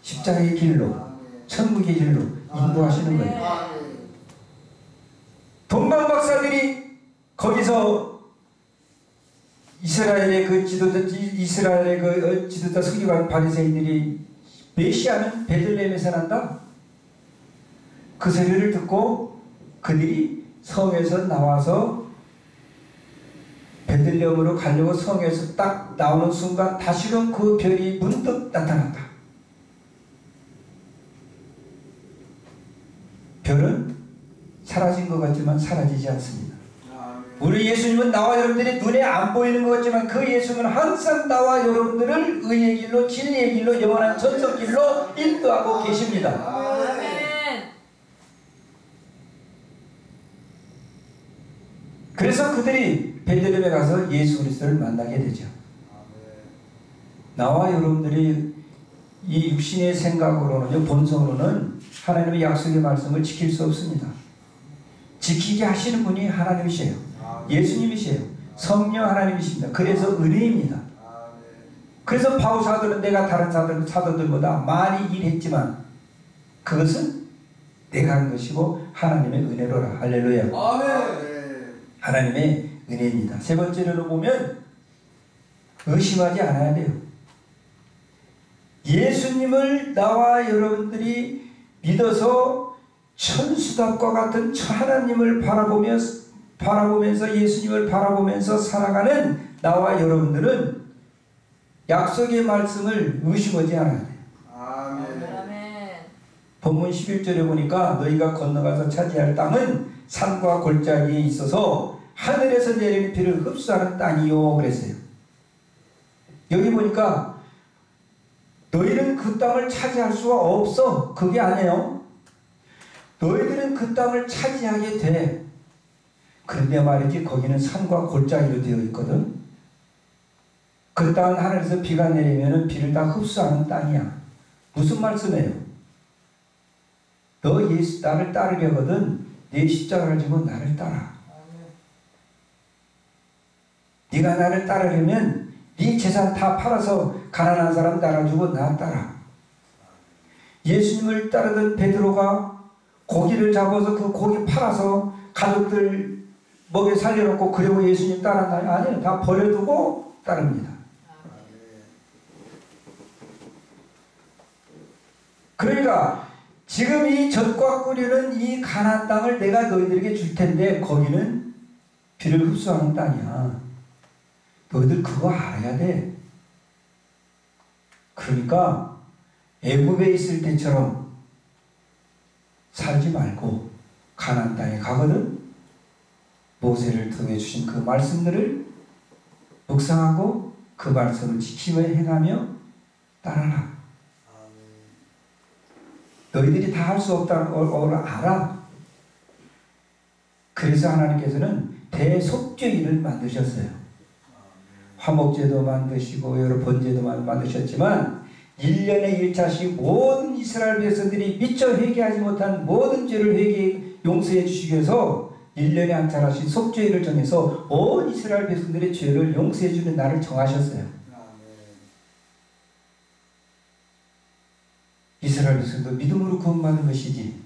S1: 십자가의 길로, 천국의 길로 인도하시는 거예요. 동방 박사들이 거기서 이스라엘의 그 지도자 서기관 바리새인들이 메시아는 베들레헴에서 난다, 그 소리를 듣고 그들이 성에서 나와서 베들레헴으로 가려고 성에서 딱 나오는 순간 다시금 그 별이 문득 나타났다. 별은 사라진 것 같지만 사라지지 않습니다. 우리 예수님은 나와 여러분들이 눈에 안 보이는 것 같지만 그 예수님은 항상 나와 여러분들을 의의 길로, 진리의 길로, 영원한 전성 길로 인도하고 계십니다.
S2: 아멘.
S1: 그래서 그들이 베들레헴에 가서 예수 그리스도를 만나게 되죠. 나와 여러분들이 이 육신의 생각으로는, 본성으로는 하나님의 약속의 말씀을 지킬 수 없습니다. 지키게 하시는 분이 하나님이세요. 예수님이세요. 성령 하나님이십니다. 그래서 은혜입니다. 그래서 바울 사도는 내가 다른 사도들보다 많이 일했지만 그것은 내가 한 것이고 하나님의 은혜로라. 할렐루야. 하나님의 은혜입니다. 세 번째로 보면 의심하지 않아야 돼요. 예수님을 나와 여러분들이 믿어서 천수답과 같은 하나님을 바라보면서 예수님을 바라보면서 살아가는 나와 여러분들은 약속의 말씀을 의심하지 않아야 돼요.
S2: 아멘.
S1: 본문 11절에 보니까 너희가 건너가서 차지할 땅은 산과 골짜기에 있어서 하늘에서 내리는 비를 흡수하는 땅이요 그랬어요. 여기 보니까 너희는 그 땅을 차지할 수가 없어, 그게 아니에요. 너희들은 그 땅을 차지하게 돼. 그런데 말이지 거기는 산과 골짜기로 되어 있거든. 그 땅은 하늘에서 비가 내리면 비를 다 흡수하는 땅이야. 무슨 말씀이에요? 너 예수 나를 따르려거든 내 십자가를 지고 나를 따라. 네가 나를 따르려면 네 재산 다 팔아서 가난한 사람 따라주고 나 따라. 예수님을 따르던 베드로가 고기를 잡아서 그 고기 팔아서 가족들 먹여 살려놓고 그리고 예수님 따랐나요? 아니요. 다 버려두고 따릅니다. 그러니까 지금 이 젖과 꿀이는 이 가나안 땅을 내가 너희들에게 줄 텐데 거기는 비를 흡수하는 땅이야. 너희들 그거 알아야 돼. 그러니까 애굽에 있을 때처럼 살지 말고 가나안 땅에 가거든 모세를 통해 주신 그 말씀들을 묵상하고 그 말씀을 지키며 행하며 따라라. 너희들이 다 할 수 없다는 걸 알아. 그래서 하나님께서는 대속죄일을 만드셨어요. 화목제도 만드시고 여러 번제도 만드셨지만 1년에 1차씩 모든 이스라엘 백성들이 미처 회개하지 못한 모든 죄를 용서해 주시기 위해서 1년에 한 차례씩 속죄일을 정해서 온 이스라엘 백성들의 죄를 용서해 주는 날을 정하셨어요. 이스라엘 백성도 믿음으로 구원받은 것이지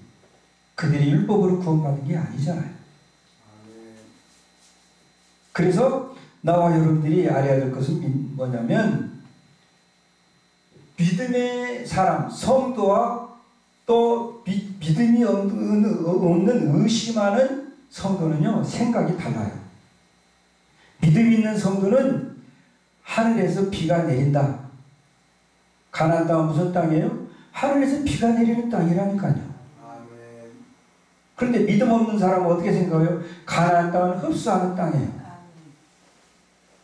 S1: 그들이 율법으로 구원받은 게 아니잖아요. 그래서 나와 여러분들이 알아야 될 것은 뭐냐면 믿음의 사람, 성도와 또 믿음이 없는 의심하는 성도는요 생각이 달라요. 믿음 있는 성도는 하늘에서 비가 내린다. 가나안 땅은 무슨 땅이에요? 하늘에서 비가 내리는 땅이라니까요. 그런데 믿음 없는 사람은 어떻게 생각해요? 가나안 땅은 흡수하는 땅이에요.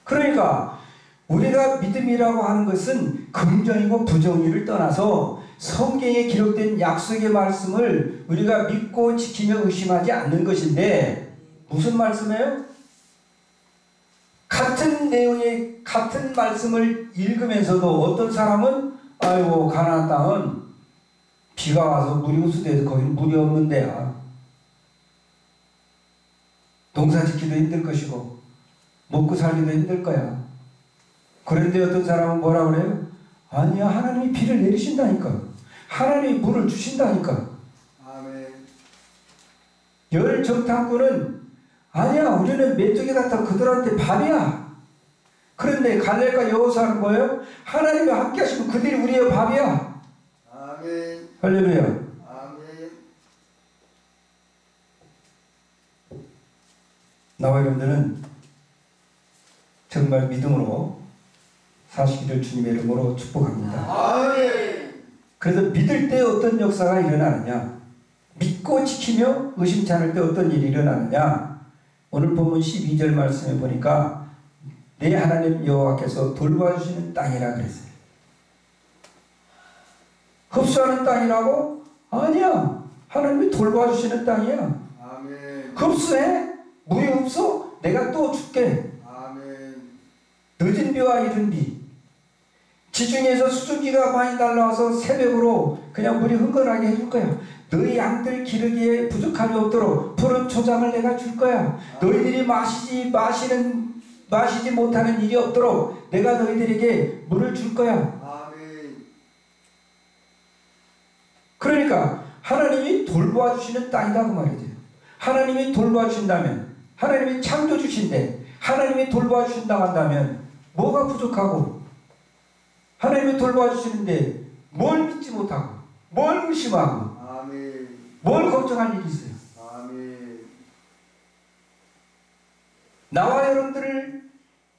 S1: 그러니까 우리가 믿음이라고 하는 것은 긍정이고 부정의를 떠나서 성경에 기록된 약속의 말씀을 우리가 믿고 지키며 의심하지 않는 것인데, 무슨 말씀이에요? 같은 내용의 같은 말씀을 읽으면서도 어떤 사람은 아이고 가나안 땅은 비가 와서 물이 흡수돼도 거기는 물이 없는 데야. 농사 짓기도 힘들 것이고 먹고 살기도 힘들 거야. 그런데 어떤 사람은 뭐라 그래요? 아니야, 하나님이 비를 내리신다니까. 하나님이 물을 주신다니까.
S3: 아멘.
S1: 열 정탐꾼은 아니야, 우리는 메뚜기 같아 그들한테 밥이야. 그런데 갈렙과 여호수아는 뭐예요? 하나님이 함께 하시면 그들이 우리의 밥이야.
S3: 아멘.
S1: 할렐루야.
S3: 아멘.
S1: 나와 여러분들은 정말 믿음으로 사시기를 주님의 이름으로 축복합니다.
S3: 아멘.
S1: 그래서 믿을 때 어떤 역사가 일어나느냐, 믿고 지키며 의심치 않을 때 어떤 일이 일어나느냐, 오늘 본문 12절 말씀에 보니까 내 하나님 여호와께서 돌봐주시는 땅이라 그랬어요. 흡수하는 땅이라고? 아니야, 하나님이 돌봐주시는 땅이야.
S3: 아멘.
S1: 흡수해? 물이 흡수? 내가 또 줄게.
S3: 아멘.
S1: 늦은 비와 이른 비, 지중해에서 수증기가 많이 날라와서 새벽으로 그냥 물이 흥건하게 해줄 거야. 너희 양들 기르기에 부족함이 없도록 푸른 초장을 내가 줄 거야. 너희들이 마시지 못하는 일이 없도록 내가 너희들에게 물을 줄 거야.
S3: 아멘.
S1: 그러니까 하나님이 돌보아주시는 땅이다 그 말이죠. 하나님이 돌보아주신다면, 하나님이 창조주신데 하나님이 돌보아주신다고 한다면 뭐가 부족하고, 하나님이 돌봐주시는데 뭘 믿지 못하고 뭘 의심하고
S3: 아멘.
S1: 뭘 걱정할 일이 있어요.
S3: 아멘.
S1: 나와 여러분들을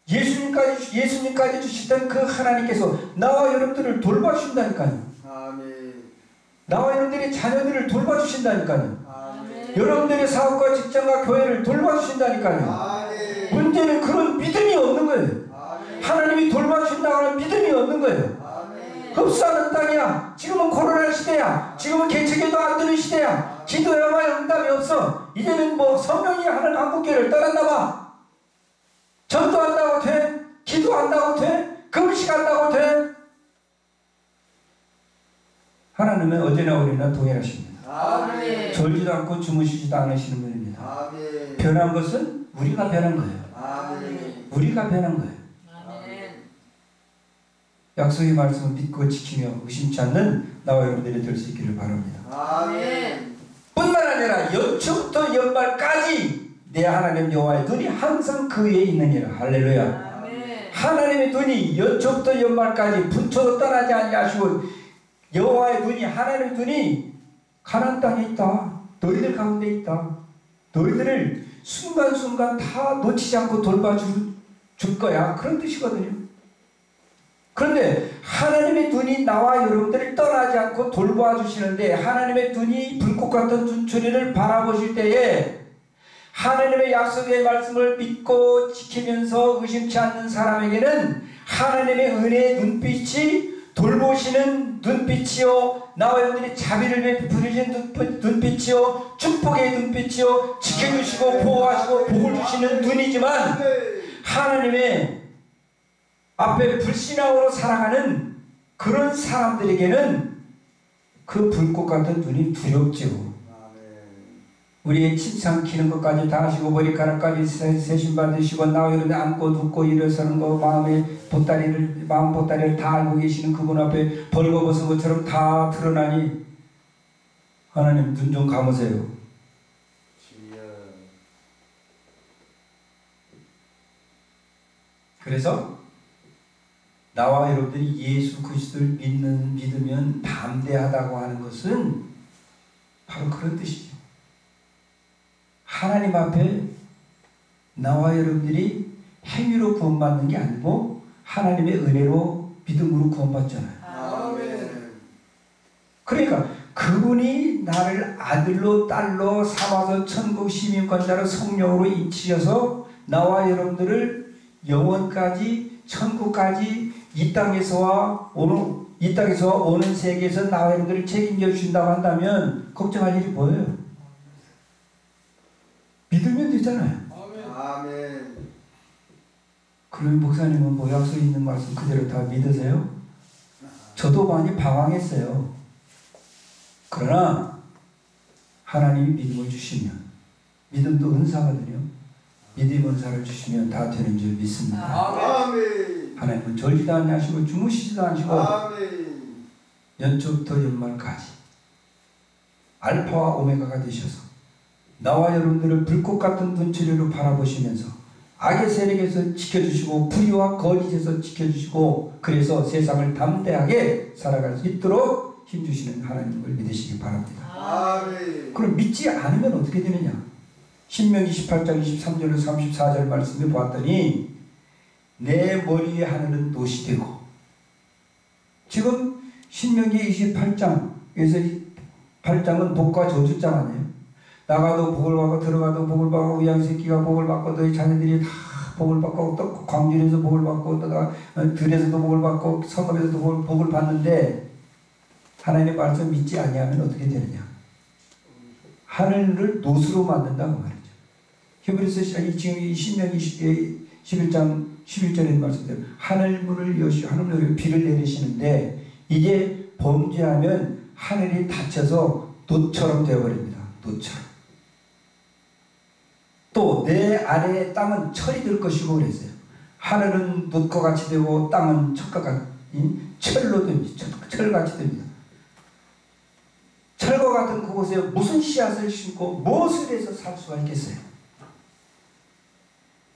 S1: 예수님까지 주시던 그 하나님께서 나와 여러분들을 돌봐주신다니까요.
S3: 아멘.
S1: 나와 여러분들의 자녀들을 돌봐주신다니까요.
S3: 아멘.
S1: 여러분들의 사업과 직장과 교회를 돌봐주신다니까요.
S3: 아멘.
S1: 문제는 그런 믿음이 없는 거예요.
S3: 아멘.
S1: 하나님이 돌봐주신다고 하는 믿음이 없는 거예요.
S3: 아멘.
S1: 흡수하는 땅이야. 지금은 코로나 시대야. 지금은 개척에도 안 되는 시대야. 기도해봐야 응답이 없어. 이제는 뭐 성령이 하늘 강국교를 떠났나 봐. 전도한다고 돼? 기도한다고 돼? 금식한다고 돼? 하나님은 어제나 오늘이나 동일하십니다.
S3: 아멘.
S1: 졸지도 않고 주무시지도 않으시는 분입니다.
S3: 아멘.
S1: 변한 것은 우리가 변한 거예요.
S3: 아멘.
S1: 우리가 변한 거예요.
S2: 아멘.
S1: 약속의 말씀을 믿고 지키며 의심치 않는 나와 여러분들이 될 수 있기를 바랍니다.
S3: 아멘.
S1: 뿐만 아니라 연초부터 연말까지 내 하나님 여호와의 눈이 항상 그 위에 있느니라. 할렐루야.
S2: 아멘.
S1: 하나님의 눈이 연초부터 연말까지 분초도 떠나지 아니하시고, 여호와의 눈이, 하나님의 눈이 가나안 땅에 있다. 너희들 가운데 있다. 너희들을 순간순간 다 놓치지 않고 돌봐줄 거야. 그런 뜻이거든요. 그런데 하나님의 눈이 나와 여러분들을 떠나지 않고 돌봐주시는데, 하나님의 눈이 불꽃 같은 눈초리를 바라보실 때에 하나님의 약속의 말씀을 믿고 지키면서 의심치 않는 사람에게는 하나님의 은혜의 눈빛이, 돌보시는 눈빛이요, 나와 여러분들이 자비를 베푸시는 눈빛이요, 축복의 눈빛이요, 지켜주시고 보호하시고 복을 주시는 눈이지만, 하나님의 앞에 불신앙으로 살아가는 그런 사람들에게는 그 불꽃 같은 눈이 두렵죠. 우리의 침 삼키는 것까지 다 하시고 머리카락까지 세신 받으시고 나와 여러분 앉고 눕고 일어서는 거, 마음 보따리를 다 알고 계시는 그분 앞에 벌거벗은 것처럼 다 드러나니 하나님 눈 좀 감으세요. 그래서 나와 여러분들이 예수 그리스도를 믿으면 담대하다고 하는 것은 바로 그런 뜻이죠. 하나님 앞에 나와 여러분들이 행위로 구원받는 게 아니고 하나님의 은혜로 믿음으로 구원받잖아요.
S3: 아멘.
S1: 그러니까 그분이 나를 아들로 딸로 삼아서 천국 시민권자로 성령으로 인치셔서 나와 여러분들을 영원까지 천국까지 이 땅에서 오는 세계에서 나와 여러분들을 책임져 주신다고 한다면 걱정할 일이 뭐예요? 믿으면 되잖아요.
S3: 아멘.
S1: 그러면 목사님은 뭐 약속에 있는 말씀 그대로 다 믿으세요? 저도 많이 방황했어요. 그러나 하나님이 믿음을 주시면, 믿음도 은사거든요. 믿음 은사를 주시면 다 되는 줄 믿습니다.
S3: 아멘.
S1: 하나님은 졸지도 않으시고 주무시지도 않으시고
S3: 아멘.
S1: 연초부터 연말까지 알파와 오메가가 되셔서 나와 여러분들을 불꽃 같은 눈초리로 바라보시면서 악의 세력에서 지켜주시고 불의와 거짓에서 지켜주시고 그래서 세상을 담대하게 살아갈 수 있도록 힘주시는 하나님을 믿으시기 바랍니다.
S3: 아멘.
S1: 그럼 믿지 않으면 어떻게 되느냐? 신명기 18장 23절에서 34절 말씀을 보았더니 내 머리의 하늘은 놋이 되고, 지금 신명기 28장에서 8장은 복과 저주장 아니에요? 나가도 복을 받고 들어가도 복을 받고 우양 새끼가 복을 받고 너희 자녀들이 다 복을 받고 또 광주에서 복을 받고 또 들에서도 복을 받고 성읍에서도 복을 받는데 하나님의 말씀 믿지 아니하면 어떻게 되느냐? 하늘을 놋으로 만든다고 말이죠. 히브리서 지금 이 신명기 11장 11절에 말씀대로 하늘문을 여시 하늘문을 비를 내리시는데 이게 범죄하면 하늘이 닫혀서 놋처럼 되어버립니다. 놋처럼. 또 내 아래의 땅은 철이 될 것이고 그랬어요. 하늘은 놋과 같이 되고 땅은 철로 됩니다. 철같이 됩니다. 철과 같은 그곳에 무슨 씨앗을 심고 무엇을 해서 살 수가 있겠어요?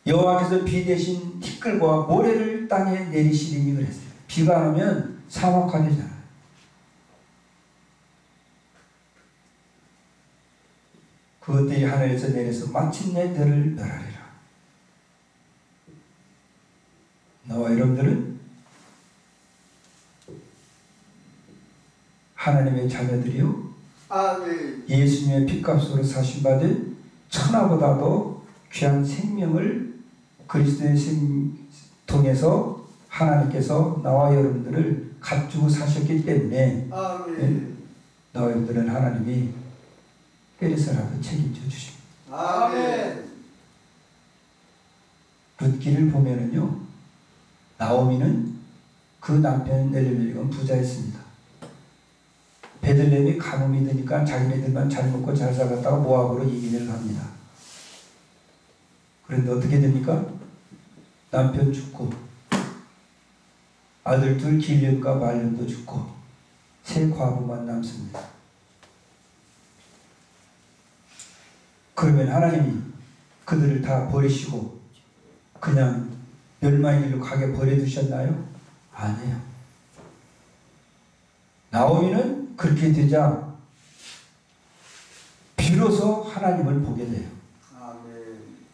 S1: 여호와께서 비 대신 티끌과 모래를 땅에 내리시리니 그랬어요. 비가 안 오면 사막화되잖아요. 그것들이 하늘에서 내려서 마침내 너를 멸하리라. 나와 여러분들은 하나님의 자녀들이요,
S3: 아멘.
S1: 예수님의 피값으로 사신받은 천하보다도 귀한 생명을 그리스도의 통해서 하나님께서 나와 여러분들을 갖추고 사셨기 때문에
S3: 아멘.
S1: 나와 여러분들은 하나님이 때려서라도 책임져 주십니다.
S3: 아멘.
S1: 룻기를 보면은요, 나오미는 그 남편 엘리멜렉은 부자였습니다. 베들레헴이 가뭄이 드니까 자기네들만 잘 먹고 잘 살았다가 모압으로 이민을 갑니다. 그런데 어떻게 됩니까? 남편 죽고 아들 둘 길련과 말련도 죽고 세 과부만 남습니다. 그러면 하나님이 그들을 다 버리시고 그냥 멸망의 길로 가게 버려두셨나요? 아니에요. 나오미는 그렇게 되자 비로소 하나님을 보게 돼요.
S3: 아멘.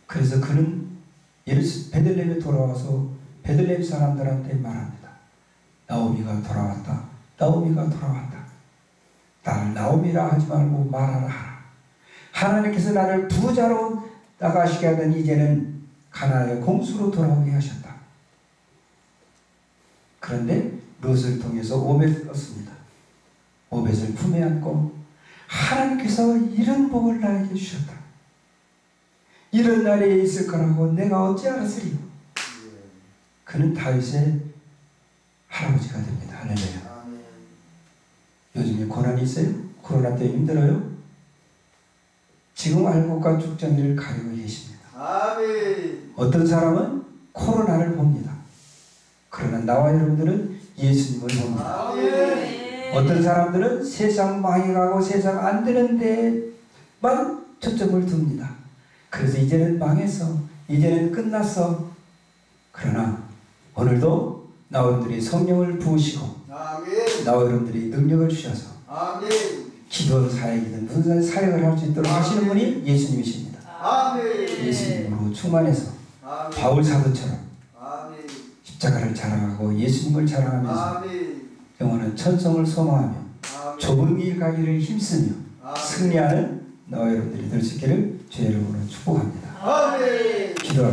S1: 그래서 그는 베들레헴에 돌아와서 베들레헴 사람들한테 말합니다. 나오미가 돌아왔다. 나오미가 돌아왔다. 나를 나오미라 하지 말고 말하라 하라. 하나님께서 나를 부자로 나가시게 하던 이제는 가나안의 공수로 돌아오게 하셨다. 그런데 롯을 통해서 오벳을 얻습니다. 오벳을 품에 안고 하나님께서 이런 복을 나에게 주셨다. 이런 날에 있을 거라고 내가 어찌 알았으리요. 그는 다윗의 할아버지가 됩니다. 할렐루야.
S3: 아멘.
S1: 요즘에 고난이 있어요? 코로나 때문에 힘들어요? 지금 알곡과 쭉정이를 가리고 계십니다.
S3: 아멘.
S1: 어떤 사람은 코로나를 봅니다. 그러나 나와 여러분들은 예수님을 봅니다.
S3: 아멘.
S1: 어떤 사람들은 세상 망해가고 세상 안 되는 데만 초점을 둡니다. 그래서 이제는 망했어. 이제는 끝났어. 그러나 오늘도 나와 여러분들이 성령을 부으시고
S3: 아멘.
S1: 나와 여러분들이 능력을 주셔서
S3: 아멘.
S1: 기도 사역이든 무슨 사역을 할 수 있도록 하시는 분이 예수님이십니다.
S3: 아멘.
S1: 예수님으로 충만해서
S3: 아멘.
S1: 바울 사도처럼
S3: 아멘.
S1: 십자가를 자랑하고 예수님을 자랑하면서
S3: 아멘.
S1: 영원한 천성을 소망하며
S3: 아멘.
S1: 좁은 길 가기를 힘쓰며
S3: 아멘.
S1: 승리하는 나와 여러분들이 될 수 있기를 주의 이름으로 축복합니다.
S3: 아멘.
S1: 기도합니다.